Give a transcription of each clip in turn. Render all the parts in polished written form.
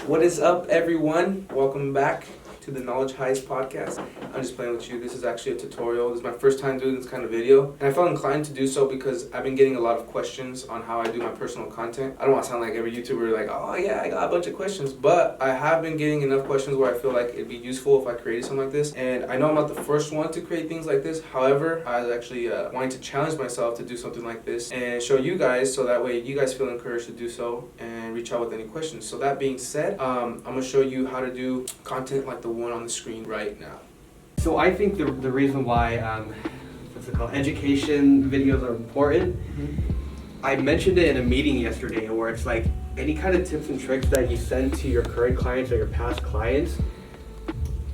What is up, everyone? Welcome back to the Knowledge Heist Podcast. I'm just playing with you. This is actually a tutorial. This is my first time doing this kind of video. And I felt inclined to do so because I've been getting a lot of questions on how I do my personal content. I don't want to sound like every YouTuber like, oh yeah, I got a bunch of questions. But I have been getting enough questions where I feel like it'd be useful if I created something like this. And I know I'm not the first one to create things like this. However, I was actually wanting to challenge myself to do something like this and show you guys so that way you guys feel encouraged to do so and reach out with any questions. So that being said, I'm going to show you how to do content like the one on the screen right now. So I think the reason why education videos are important, I mentioned it in a meeting yesterday where it's like any kind of tips and tricks that you send to your current clients or your past clients,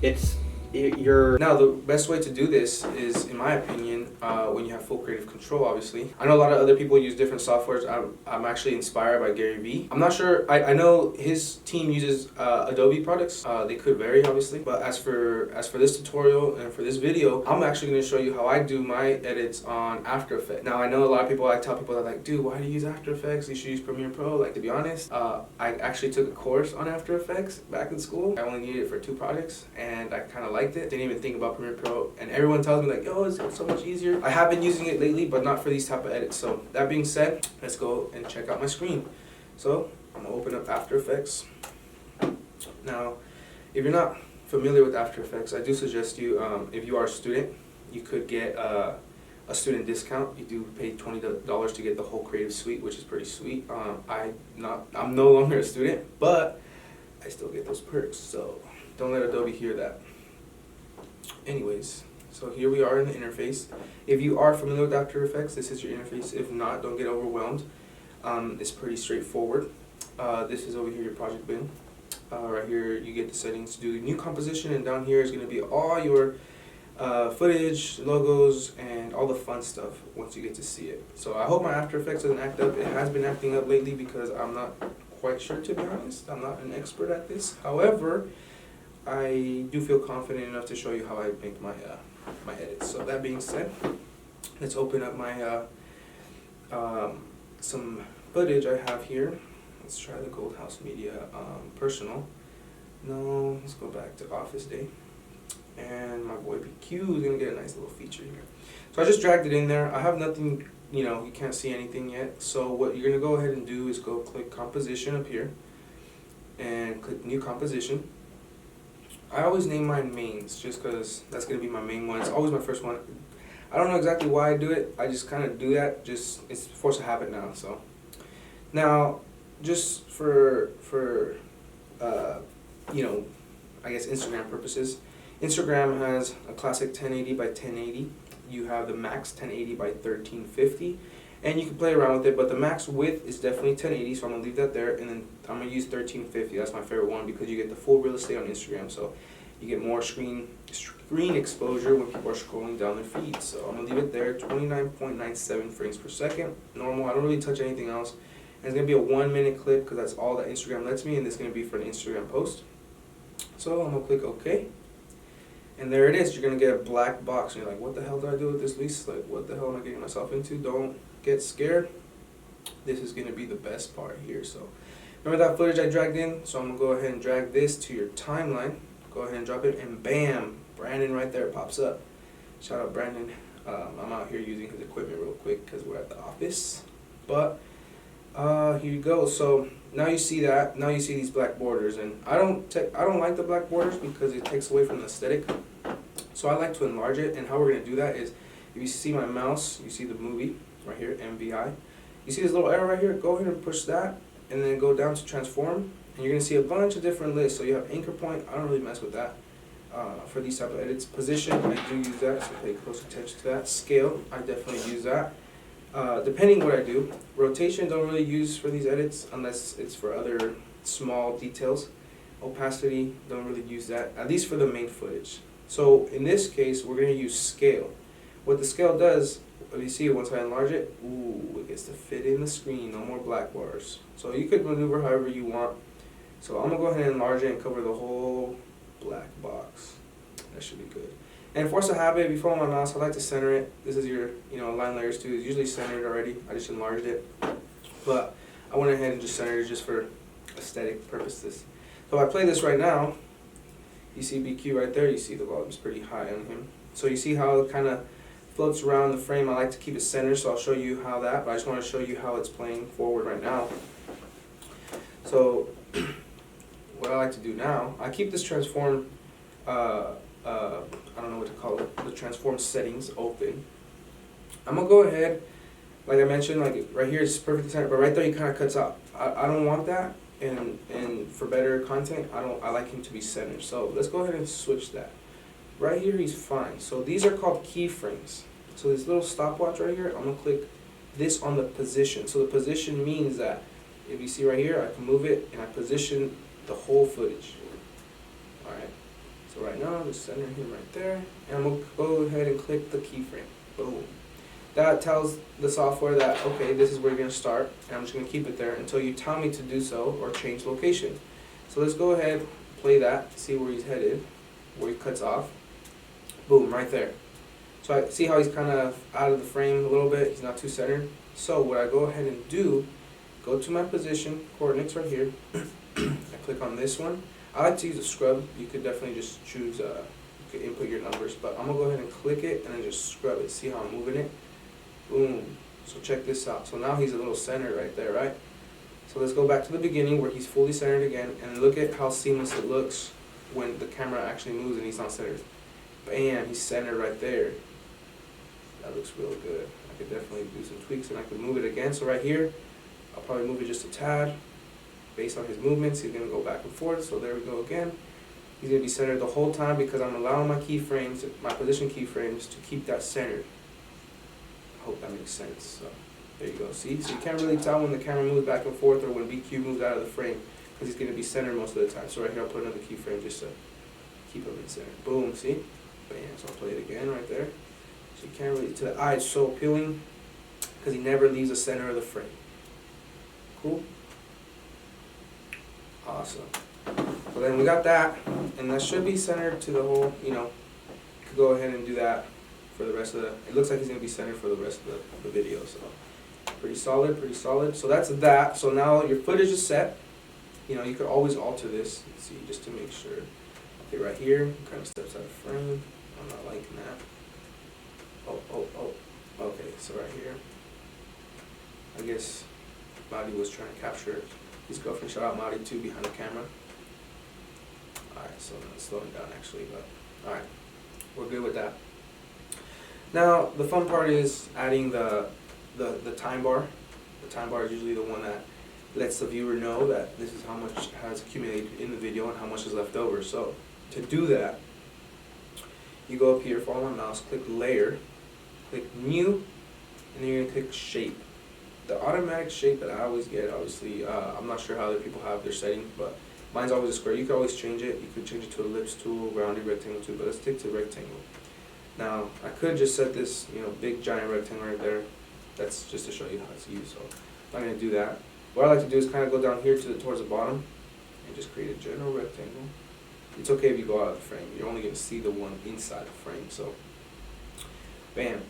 Now the best way to do this is, in my opinion, when you have full creative control, obviously. I know a lot of other people use different softwares. I'm actually inspired by Gary Vee. I'm not sure, I know his team uses Adobe products. They could vary, obviously. But as for this tutorial and for this video, I'm actually going to show you how I do my edits on After Effects. Now, I know a lot of people, I tell people that like, dude, why do you use After Effects? You should use Premiere Pro. Like, to be honest, I actually took a course on After Effects back in school. I only needed it for 2 projects, and I kind of liked it. Didn't even think about Premiere Pro, and everyone tells me like, yo, it's so much easier. I have been using it lately, but not for these type of edits. So that being said, let's go and check out my screen. So I'm gonna open up After Effects. Now, if you're not familiar with After Effects, I do suggest you, if you are a student, you could get a student discount. You do pay $20 to get the whole creative suite, which is pretty sweet. I'm no longer a student, but I still get those perks. So don't let Adobe hear that. Anyways, so here we are in the interface. If you are familiar with After Effects, this is your interface. If not, don't get overwhelmed. It's pretty straightforward. This is over here your project bin. Right here you get the settings to do new composition, and down here is going to be all your footage, logos, and all the fun stuff once you get to see it. So I hope my After Effects doesn't act up. It has been acting up lately because I'm not quite sure, to be honest. I'm not an expert at this. However, I do feel confident enough to show you how I make my edits. So that being said, let's open up my some footage I have here. Let's try the Gold House Media personal. No, let's go back to Office Day. And my boy BQ is gonna get a nice little feature here. So I just dragged it in there. I have nothing, you can't see anything yet. So what you're gonna go ahead and do is go click Composition up here and click New Composition. I always name mine mains just because that's going to be my main one. It's always my first one. I don't know exactly why I do it. I just kind of do that. It's force of habit now. So now, just for I guess Instagram purposes, Instagram has a classic 1080 by 1080. You have the max 1080 by 1350. And you can play around with it, but the max width is definitely 1080, so I'm going to leave that there. And then I'm going to use 1350. That's my favorite one because you get the full real estate on Instagram. So you get more screen exposure when people are scrolling down their feed. So I'm going to leave it there, 29.97 frames per second. Normal. I don't really touch anything else. And it's going to be a 1-minute clip because that's all that Instagram lets me. And it's going to be for an Instagram post. So I'm going to click OK. And there it is. You're going to get a black box. And you're like, what the hell did I do with this, Luis? Like, what the hell am I getting myself into? Don't get scared. This is going to be the best part here. So remember that footage I dragged in? So I'm going to go ahead and drag this to your timeline. Go ahead and drop it, and bam, Brandon right there pops up. Shout out Brandon. I'm out here using his equipment real quick because we're at the office. But here you go. So now you see that. Now you see these black borders, and I don't like the black borders because it takes away from the aesthetic. So I like to enlarge it, and how we're going to do that is, if you see my mouse, you see the movie right here, MVI. You see this little arrow right here? Go ahead and push that, and then go down to transform, and you're going to see a bunch of different lists. So you have anchor point. I don't really mess with that for these type of edits. Position, I do use that, so pay close attention to that. Scale, I definitely use that. Depending what I do. Rotation, don't really use for these edits unless it's for other small details. Opacity, don't really use that, at least for the main footage. So in this case, we're going to use scale. What the scale does, if you see it, once I enlarge it, ooh, it gets to fit in the screen, no more black bars. So you could maneuver however you want. So I'm going to go ahead and enlarge it and cover the whole black box. That should be good. And force a habit, if you follow my mouse, I like to center it. This is your, line layers too. It's usually centered already. I just enlarged it. But I went ahead and just centered it just for aesthetic purposes. So So if I play this right now, you see BQ right there, you see the volume's pretty high on him. So you see how it kind of floats around the frame. I like to keep it centered, so I'll show you how that, but I just want to show you how it's playing forward right now. So what I like to do now, I keep this transform, I don't know what to call it, the transform settings open. I'm going to go ahead, like I mentioned, like right here it's perfectly centered, but right there he kind of cuts out. I don't want that, and for better content, I like him to be centered. So let's go ahead and switch that. Right here he's fine. So these are called keyframes. So this little stopwatch right here, I'm going to click this on the position. So the position means that if you see right here, I can move it and I position the whole footage. Alright, so right now I'm just centering him right there, and I'm going to go ahead and click the keyframe. Boom. That tells the software that, okay, this is where you're going to start, and I'm just going to keep it there until you tell me to do so or change location. So let's go ahead, play that, see where he's headed, where he cuts off. Boom, right there. So I see how he's kind of out of the frame a little bit, he's not too centered. So what I go ahead and do, go to my position, coordinates right here, I click on this one. I like to use a scrub, you could definitely just choose, you could input your numbers, but I'm going to go ahead and click it and then just scrub it, see how I'm moving it. Boom. So check this out. So now he's a little centered right there, right? So let's go back to the beginning where he's fully centered again, and look at how seamless it looks when the camera actually moves and he's not centered. Bam, he's centered right there. That looks real good. I could definitely do some tweaks and I could move it again. So right here, I'll probably move it just a tad. Based on his movements, he's going to go back and forth. So there we go again. He's going to be centered the whole time because I'm allowing my keyframes, my position keyframes, to keep that centered. I hope that makes sense. So there you go. See? So you can't really tell when the camera moves back and forth or when BQ moves out of the frame because he's going to be centered most of the time. So right here, I'll put another keyframe just to keep him in center. Boom. See? Bam. So I'll play it again right there. So you can't really, to the eye, it's so appealing because he never leaves the center of the frame. Cool? Awesome. So then we got that, and that should be centered to the whole, you know, you could go ahead and do that for the rest of the, it looks like he's going to be centered for the rest of the video, so pretty solid, pretty solid. So that's that. So now your footage is set. You know, you could always alter this, let's see, just to make sure. Okay, right here, kind of steps out of frame. I'm not liking that. Oh. Okay, so right here, I guess Marty was trying to capture his girlfriend. Shout out Marty too behind the camera. Alright, so I'm slowing down actually, but alright, we're good with that. Now the fun part is adding the time bar. The time bar is usually the one that lets the viewer know that this is how much has accumulated in the video and how much is left over. So to do that, you go up here, follow my mouse, click layer, click new, and then you're going to click shape. The automatic shape that I always get, obviously, I'm not sure how other people have their settings, but mine's always a square. You can always change it. You could change it to ellipse tool, rounded rectangle tool, but let's stick to rectangle. Now, I could just set this, you know, big giant rectangle right there. That's just to show you how it's used, so I'm not going to do that. What I like to do is kind of go down here towards the bottom and just create a general rectangle. It's okay if you go out of the frame. You're only going to see the one inside the frame, so bam.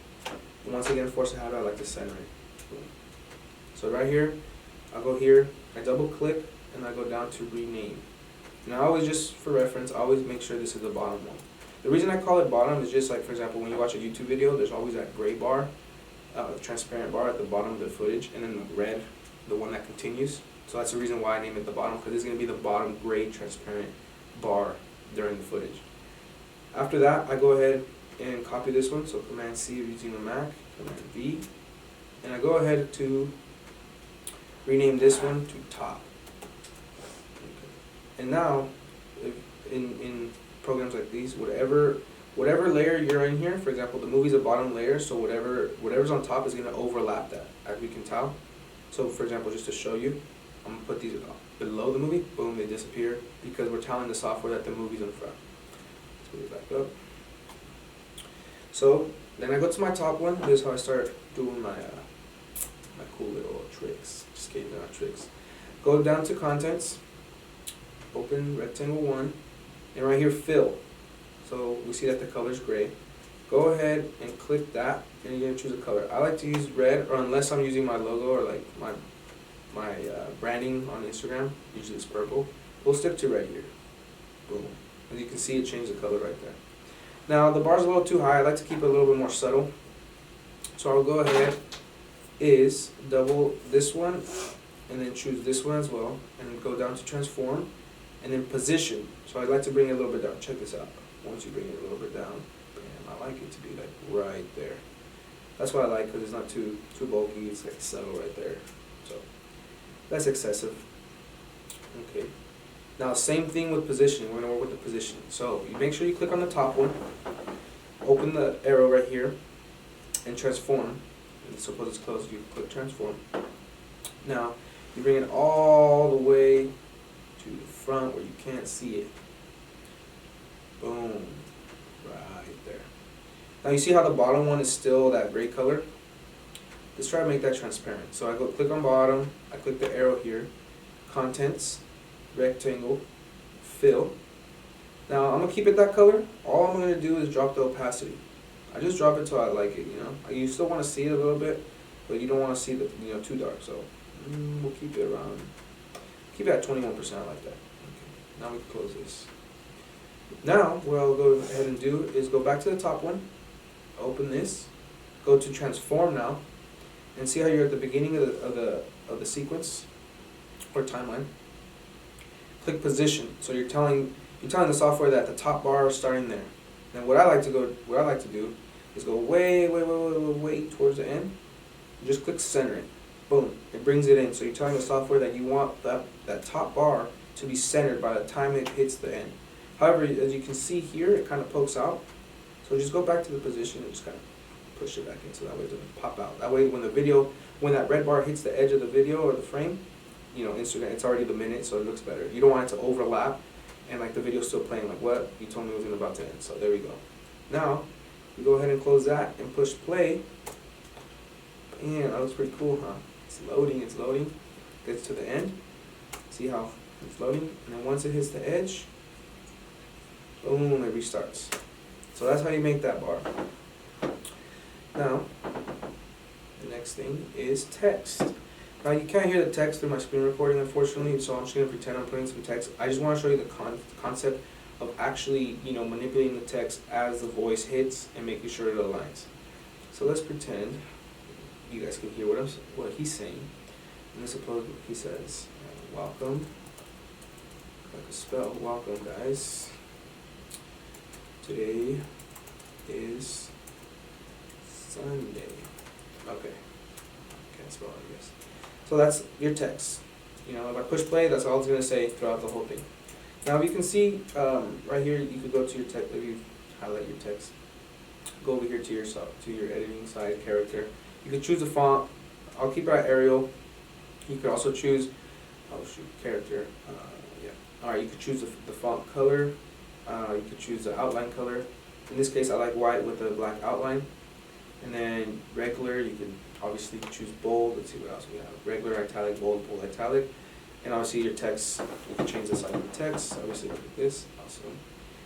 And once again, force a habit, I like to center it. Boom. So right here, I'll go here, I double click, and I go down to rename. Now always, just for reference, I always make sure this is the bottom one. The reason I call it bottom is just like, for example, when you watch a YouTube video, there's always that gray bar, the transparent bar at the bottom of the footage, and then the red, the one that continues. So that's the reason why I name it the bottom, because it's going to be the bottom gray transparent bar during the footage. After that, I go ahead and copy this one, so Command C if using a Mac, Command V, and I go ahead to rename this one to top. Okay. And now, in programs like these, whatever layer you're in here, for example, the movie's a bottom layer, so whatever's on top is going to overlap that, as we can tell. So, for example, just to show you, I'm going to put these below the movie. Boom, they disappear because we're telling the software that the movie's in front. Let's move it back up. So then I go to my top one. This is how I start doing my cool little tricks. Just kidding, they're not tricks. Go down to contents, open rectangle 1, and right here fill. So we see that the color's gray. Go ahead and click that, and you're gonna choose a color. I like to use red, or unless I'm using my logo or like my branding on Instagram, usually it's purple. We'll stick to right here. Boom. As you can see, it changed the color right there. Now, the bar's a little too high. I like to keep it a little bit more subtle. So I'll go ahead is double this one and then choose this one as well and then go down to transform and then position. So I like to bring it a little bit down. Check this out. Once you bring it a little bit down, bam, I like it to be like right there. That's what I like because it's not too bulky. It's like subtle right there. So that's excessive. Okay. Now same thing with positioning. We're gonna work with the positioning. So you make sure you click on the top one, open the arrow right here, and transform. And suppose it's closed, you click transform. Now you bring it all the way to the front where you can't see it. Boom. Right there. Now you see how the bottom one is still that gray color? Let's try to make that transparent. So I go click on bottom, I click the arrow here, contents, rectangle, fill. Now I'm gonna keep it that color. All I'm gonna do is drop the opacity. I just drop it till I like it, you know. You still want to see it a little bit, but you don't want to see the too dark. So we'll keep it around. Keep it at 21%. I like that. Okay. Now we can close this. Now what I'll go ahead and do is go back to the top one, open this, go to transform now, and see how you're at the beginning of the sequence or timeline. Click position. So you're telling the software that the top bar is starting there. And what I like to do is go way towards the end. And just click center it. Boom. It brings it in. So you're telling the software that you want that top bar to be centered by the time it hits the end. However, as you can see here, it kind of pokes out. So just go back to the position and just kind of push it back in so that way it doesn't pop out. That way when that red bar hits the edge of the video or the frame, Instagram, it's already the minute, so it looks better. You don't want it to overlap and like the video's still playing like what you told me it was about to end. So there we go. Now you go ahead and close that and push play. And that looks pretty cool, huh? It's loading. Gets to the end. See how it's loading? And then once it hits the edge, boom, it restarts. So that's how you make that bar. Now the next thing is text. Now you can't hear the text through my screen recording, unfortunately, so I'm just going to pretend I'm putting some text. I just want to show you the concept of actually, manipulating the text as the voice hits and making sure it aligns. So let's pretend you guys can hear what he's saying. And let's suppose he says, welcome. If I could spell welcome, guys. Today is Sunday. Okay. Can't spell it, I guess. So that's your text. If I push play, that's all it's going to say throughout the whole thing. Now, if you can see right here, you could go to your text. If you highlight your text, go over here to your editing side, character. You could choose a font. I'll keep it at Arial. You could also choose, character. All right, you could choose the font color. You could choose the outline color. In this case, I like white with a black outline. And then regular, you can obviously choose bold. Let's see what else we have. Regular, italic, bold, italic. And obviously your text, you can change the size of the text. Obviously look at this. Awesome.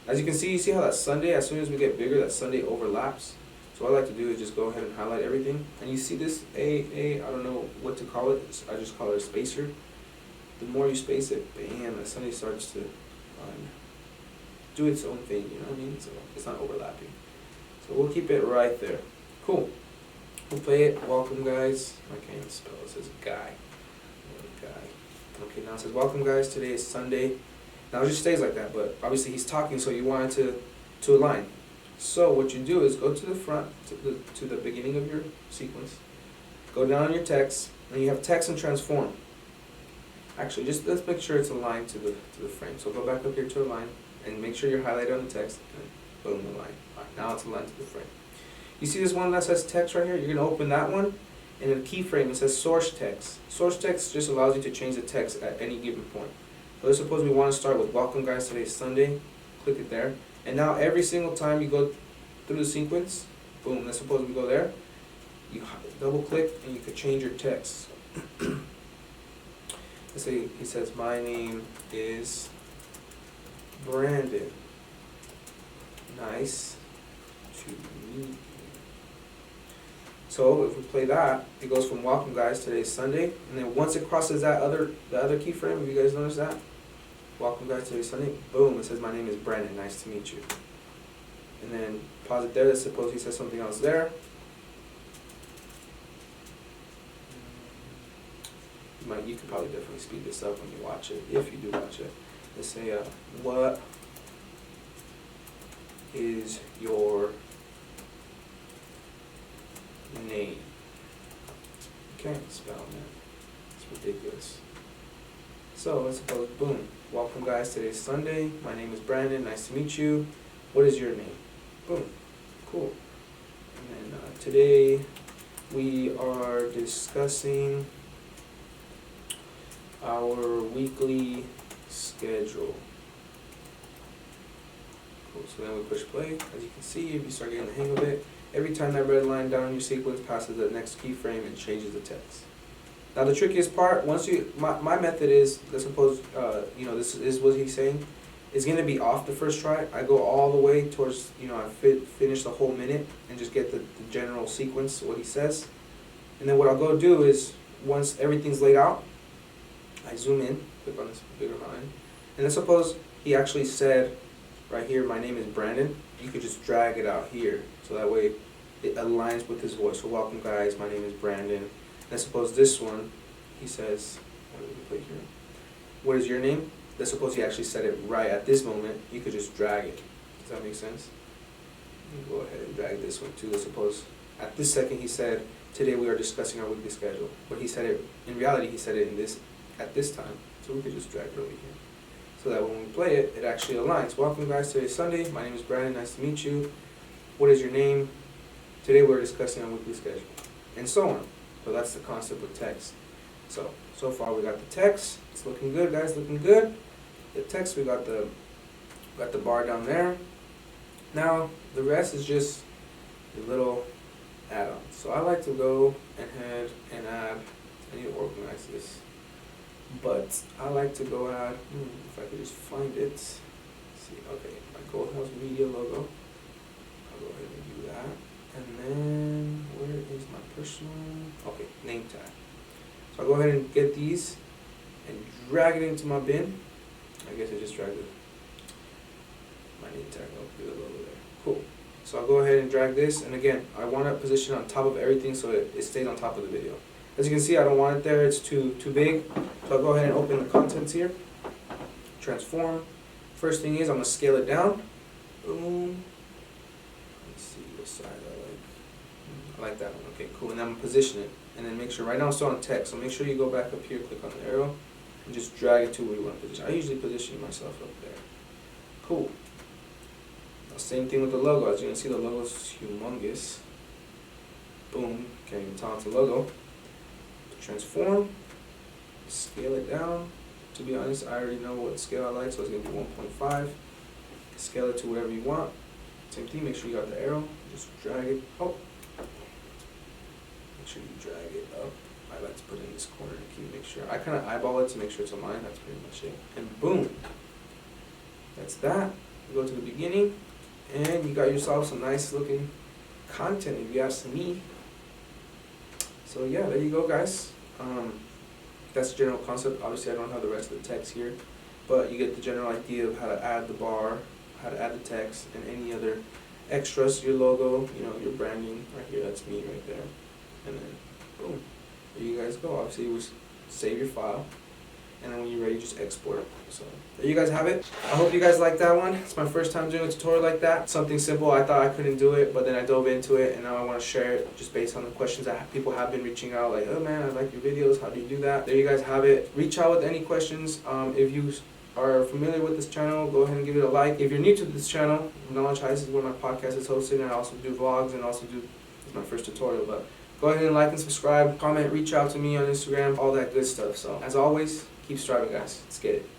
As you can see how that Sunday, as soon as we get bigger, that Sunday overlaps. So what I like to do is just go ahead and highlight everything. And you see this I don't know what to call it. I just call it a spacer. The more you space it, bam, that Sunday starts to do its own thing, you know what I mean? So it's not overlapping. So we'll keep it right there. Cool. We'll play it. Welcome, guys. I can't even spell it. It says guy. Okay, now it says welcome, guys. Today is Sunday. Now it just stays like that, but obviously he's talking, so you want it to align. So what you do is go to the front, to the beginning of your sequence. Go down on your text, and you have text and transform. Actually, just let's make sure it's aligned to the frame. So go back up here to align, and make sure you're highlighted on the text, and boom, align. All right, now it's aligned to the frame. You see this one that says text right here? You're going to open that one, and in the keyframe it says source text. Source text just allows you to change the text at any given point. So let's suppose we want to start with welcome, guys, today is Sunday. Click it there. And now every single time you go through the sequence, boom, let's suppose we go there. You double click and you could change your text. Let's say he says, my name is Brandon. Nice to meet you. So if we play that, it goes from welcome, guys, today is Sunday, and then once it crosses the other keyframe, have you guys noticed that? welcome guys to today's Sunday. Boom, it says my name is Brandon, nice to meet you. And then pause it there, let's suppose he says something else there. You could probably definitely speed this up when you watch it, if you do watch it. Let's say, what is your name? Can't spell that. It's ridiculous. So let's suppose, boom. Welcome guys, today's Sunday. My name is Brandon, nice to meet you. What is your name? Boom. Cool. And then today we are discussing our weekly schedule. Cool. So then we push play. As you can see, if you start getting the hang of it, every time that red line down your sequence passes the next keyframe, it changes the text. Now the trickiest part, my method is, let's suppose, this is what he's saying, is going to be off the first try. I go all the way towards, I finish the whole minute and just get the general sequence, what he says. And then what I'll go do is, once everything's laid out, I zoom in, click on this bigger line, and let's suppose he actually said, right here, my name is Brandon. You could just drag it out here, so that way it aligns with his voice. So welcome guys, my name is Brandon. Let's suppose this one, he says, what did we put here? What is your name? Let's suppose he actually said it right at this moment. You could just drag it. Does that make sense? Go ahead and drag this one too. Let's suppose at this second he said, today we are discussing our weekly schedule. But he said it, in reality, he said it at this time. So we could just drag it over here. So that when we play it, it actually aligns. Welcome guys, today's Sunday. My name is Brandon, nice to meet you. What is your name? Today we're discussing our weekly schedule. And so on. So that's the concept with text. So far we got the text. It's looking good, guys, looking good. The text, we got the bar down there. Now, the rest is just the little add-ons. So I like to go ahead and add, I need to organize this. But I like to go add, if I could just find it. Let's see, okay, my Gold House Media logo. I'll go ahead and do that. And then, where is my personal? Okay, name tag. So I'll go ahead and get these and drag it into my bin. I guess I just dragged it. My name tag, I'll do the logo there. Cool. So I'll go ahead and drag this, and again, I want to position on top of everything so it stays on top of the video. As you can see, I don't want it there, it's too big. So I'll go ahead and open the contents here. Transform. First thing is, I'm going to scale it down. Boom. Let's see what side I like that one. Okay, cool. And then I'm going to position it. And then make sure, right now I'm still on text, so make sure you go back up here, click on the arrow, and just drag it to where you want to position. I usually position myself up there. Cool. Now, same thing with the logo. As you can see, the logo is humongous. Boom. Can't even tell it's a logo. Transform. Scale it down. To be honest, I already know what scale I like, so it's going to be 1.5. Scale it to whatever you want. Same thing, make sure you got the arrow. Just drag it up. Make sure you drag it up. I like to put it in this corner to make sure. I kind of eyeball it to make sure it's aligned. That's pretty much it. And boom. That's that. You go to the beginning, and you got yourself some nice looking content, if you ask me. So yeah, there you go, guys. That's the general concept. Obviously, I don't have the rest of the text here, but you get the general idea of how to add the bar, how to add the text, and any other extras, your logo, your branding right here. That's me right there. And then, boom, there you guys go. Obviously, you just save your file, and then when you're ready, just export it. So there you guys have it. I hope you guys like that one. It's my first time doing a tutorial like that. Something simple. I thought I couldn't do it, but then I dove into it, and now I want to share it just based on the questions that people have been reaching out. Like, oh man, I like your videos. How do you do that? There you guys have it. Reach out with any questions. If you are familiar with this channel, go ahead and give it a like. If you're new to this channel, Knowledge Heist is where my podcast is hosted, and I also do vlogs and also do, it's my first tutorial, but go ahead and like and subscribe, comment, reach out to me on Instagram, all that good stuff. So as always, keep striving, guys. Let's get it.